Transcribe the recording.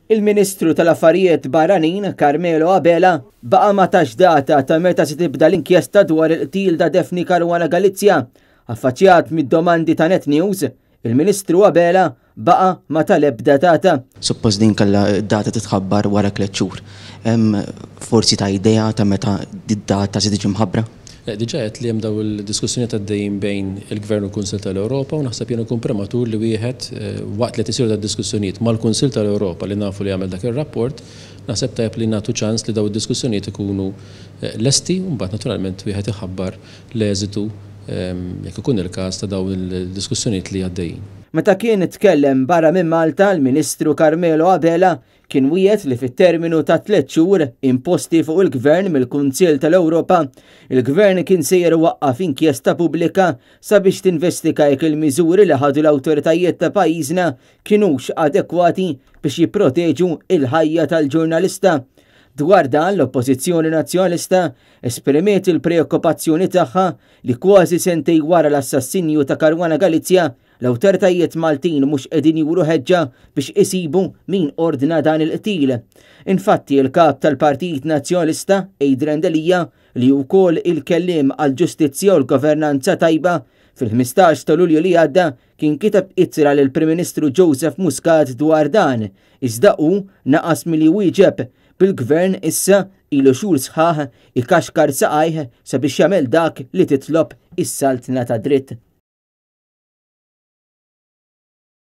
Il-Ministru tal-Affarijiet Barranin Carmelo Abela baqa ma tax data ta' meta se tibda l-inkjesta dwar il-qtil ta' Daphne Caruana Galizia. Affaċċjat mid-domandi ta' Net News, il-Ministru Abela baqa ma tal-ebda data. Suppost din kalla data titħabbar wara 3 xhur. Forsi ta' idea ta' meta d-data se tiġi mħabbra? Diġà qed li hemm daw il-diskussjonijiet għaddejjin bejn il-Gvern u l-Kunsill tal-Ewropa u naħseb jien ikun prematur li wieħed waqt li tisiru tad-diskussjonijiet mal-Kunsill tal-Ewropa li nafu li jagħmel dak ir-rapport, naħseb tajjeb li nagħtu ċans li daw id-diskussjonijiet ikunu lesti u mbagħad naturalment wieħed iħabbar l-eżitu jekk ikun il-każ ta' daw il-diskussjonijiet li għaddejjin. Meta kien itkellem barra minn Malta, l-Ministru Carmelo Abela kien wiegħed li fit-terminu ta' 3 xhur imposti fuq il-Gvern mill-Kunsill tal-Ewropa, il-Gvern kien sejjer waqqaf inkjesta pubblika sabiex tinvestiga jekk il-miżuri li ħadu l-awtoritajiet ta' pajjiżna kienux adekwati biex jipproteġu il-ħajja tal-ġurnalista. Dwar dan l-Oppożizzjoni Nazzjonalista esprimiet il-preokkupazzjoni tagħha li kważi sentej wara l-assassinju ta' Caruana Galizia l-awtoritajiet Maltin mhux qegħdin juru ħeġġa biex isibu min ordna dan il-qtil. Infatti il-kap tal-Partit Nazzjonalista Adrian Delija li wkoll il-kelliem għal ġustizzja u l-governanza tajba fil-15 ta' Lulju li għadda kien kitab ittra lill Prim Ministru Joseph Muscat dwar dan, iżda hu naqas milli wieġeb bil-Gvern issa ilu xhur sħaħ ikaxkar saqajh sabiex jagħmel dak li titlob is-saltna ta' dritt.